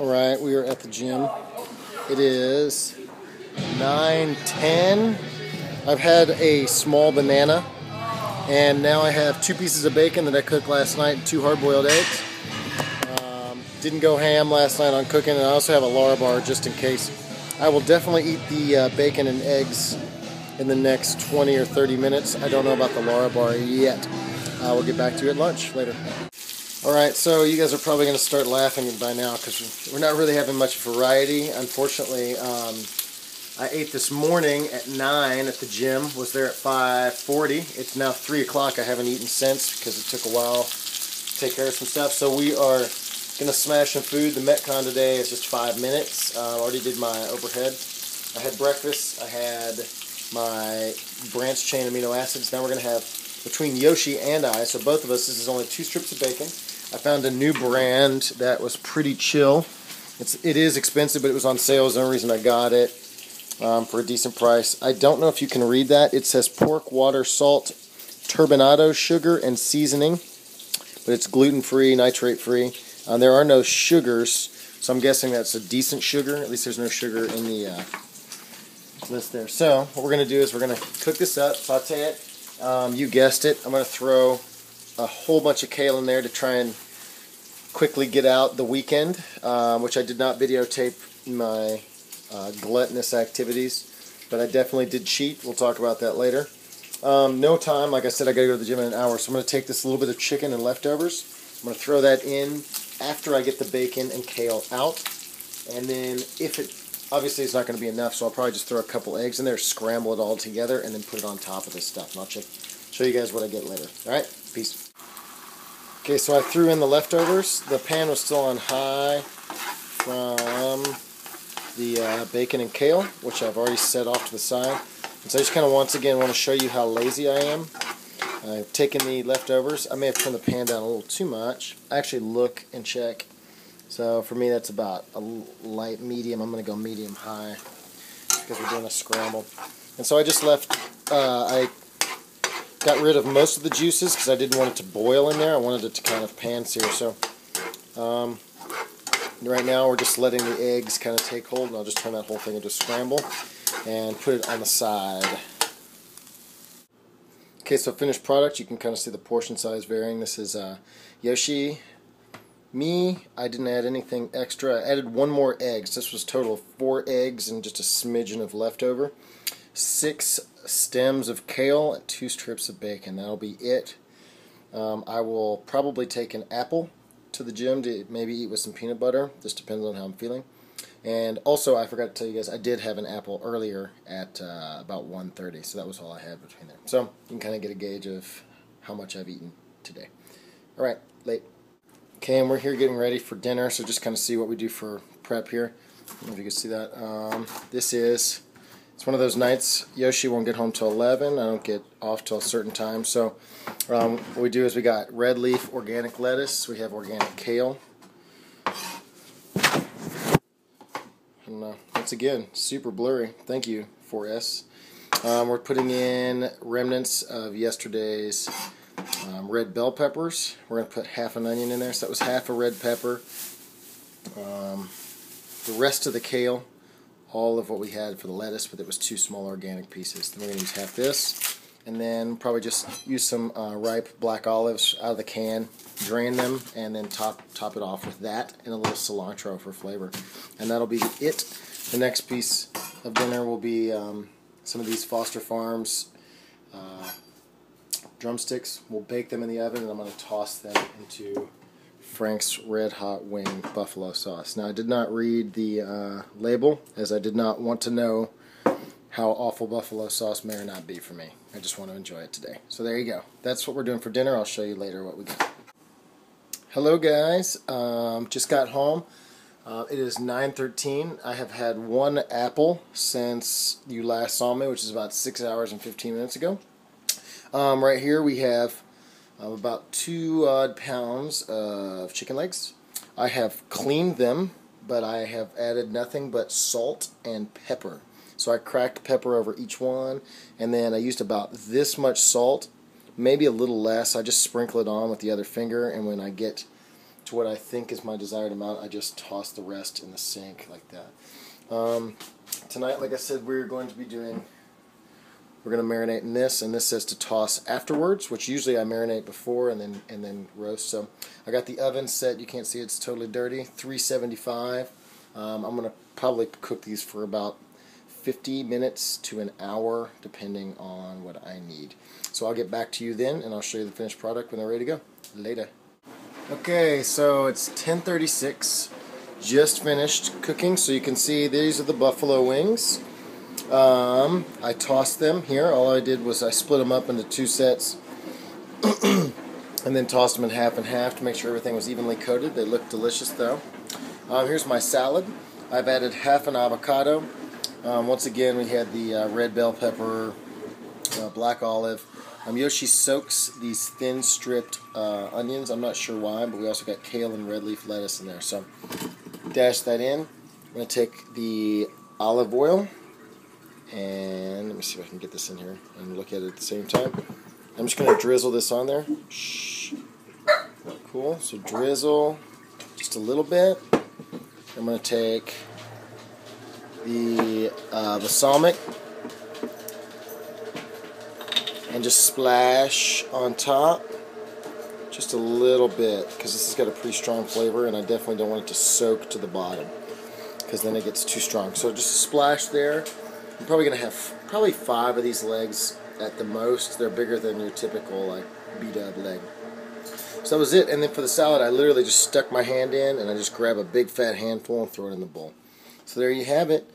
Alright, we are at the gym. It is 9:10. I've had a small banana, and now I have 2 pieces of bacon that I cooked last night and 2 hard-boiled eggs. Didn't go ham last night on cooking, and I also have a Lara bar just in case. I will definitely eat the bacon and eggs in the next 20 or 30 minutes. I don't know about the Lara bar yet. We'll get back to you at lunch later. Alright, so you guys are probably going to start laughing by now because we're not really having much variety. Unfortunately, I ate this morning at 9 at the gym, was there at 5:40. It's now 3 o'clock. I haven't eaten since because it took a while to take care of some stuff. So we are going to smash some food. The Metcon today is just 5 minutes. I already did my overhead. I had breakfast. I had my branched chain amino acids. Now we're going to have, between Yoshi and I, so both of us, this is only 2 strips of bacon. I found a new brand that was pretty chill. It is expensive, but it was on sale. Is the only reason I got it for a decent price. I don't know if you can read that. It says pork, water, salt, turbinado, sugar, and seasoning. But it's gluten-free, nitrate-free. There are no sugars, so I'm guessing that's a decent sugar. At least there's no sugar in the list there. So what we're going to do is we're going to cook this up, saute it. You guessed it. I'm going to throw a whole bunch of kale in there to try and quickly get out the weekend, which I did not videotape my gluttonous activities, but I definitely did cheat. We'll talk about that later. No time. Like I said, I got to go to the gym in an hour, so I'm going to take this little bit of chicken and leftovers. I'm going to throw that in after I get the bacon and kale out, and then if it, obviously it's not going to be enough, so I'll probably just throw a couple eggs in there, scramble it all together, and then put it on top of this stuff, and I'll show you guys what I get later. Alright, peace. Okay, so I threw in the leftovers. The pan was still on high from the bacon and kale, which I've already set off to the side. And so I just kind of once again want to show you how lazy I am. I've taken the leftovers. I may have turned the pan down a little too much. I actually look and check. So for me that's about a light medium. I'm going to go medium high because we're doing a scramble. And so I just left, I got rid of most of the juices because I didn't want it to boil in there. I wanted it to kind of pan-sear. So right now we're just letting the eggs kind of take hold, and I'll just turn that whole thing into a scramble and put it on the side. Okay, so finished product, you can kind of see the portion size varying. This is Yoshi. Me, I didn't add anything extra. I added 1 more egg. So this was a total of 4 eggs and just a smidgen of leftover. 6 stems of kale and 2 strips of bacon. That'll be it. I will probably take an apple to the gym to maybe eat with some peanut butter. Just depends on how I'm feeling. And also, I forgot to tell you guys, I did have an apple earlier at about 1:30, so that was all I had between there. So you can kind of get a gauge of how much I've eaten today. Alright, late. Okay, and we're here getting ready for dinner, so just kind of see what we do for prep here. I don't know if you can see that. It's one of those nights, Yoshi won't get home till 11. I don't get off till a certain time. So what we do is we got red leaf organic lettuce. We have organic kale. And once again, super blurry. Thank you, 4S. We're putting in remnants of yesterday's red bell peppers. We're going to put half an onion in there. So that was half a red pepper. The rest of the kale, all of what we had for the lettuce, but it was 2 small organic pieces. Then we're going to use half this, and then probably just use some ripe black olives out of the can, drain them, and then top it off with that and a little cilantro for flavor. And that'll be it. The next piece of dinner will be some of these Foster Farms drumsticks. We'll bake them in the oven, and I'm going to toss them into Frank's Red Hot Wing buffalo sauce. Now, I did not read the label, as I did not want to know how awful buffalo sauce may or not be for me. I just want to enjoy it today. So there you go. That's what we're doing for dinner. I'll show you later what we got. Hello guys. Just got home. It is 9:13. I have had 1 apple since you last saw me, which is about 6 hours and 15 minutes ago. Right here we have about 2 odd pounds of chicken legs. I have cleaned them, but I have added nothing but salt and pepper. So I cracked pepper over each one, and then I used about this much salt, maybe a little less. I just sprinkle it on with the other finger, and when I get to what I think is my desired amount, I just toss the rest in the sink like that. Tonight, like I said, we're going to marinate in this, and this says to toss afterwards, which usually I marinate before and then roast. So I got the oven set. You can't see it's totally dirty. 375. I'm going to probably cook these for about 50 minutes to an hour, depending on what I need. So I'll get back to you then, and I'll show you the finished product when they're ready to go. Later. Okay, so it's 10:36. Just finished cooking, so you can see these are the buffalo wings. I tossed them here. All I did was I split them up into 2 sets and then tossed them in half and half to make sure everything was evenly coated. They look delicious though. Here's my salad. I've added half an avocado. Once again, we had the red bell pepper, black olive. Yoshi soaks these thin stripped onions. I'm not sure why, but we also got kale and red leaf lettuce in there. So dash that in. I'm going to take the olive oil, and let me see if I can get this in here and look at it at the same time. I'm just going to drizzle this on there. Shh. Cool. So drizzle just a little bit. I'm going to take the balsamic and just splash on top just a little bit, because this has got a pretty strong flavor, and I definitely don't want it to soak to the bottom, because then it gets too strong. So just a splash there. I'm probably going to have 5 of these legs at the most. They're bigger than your typical like B-dub leg. So that was it. And then for the salad, I literally just stuck my hand in and I just grab a big fat handful and throw it in the bowl. So there you have it.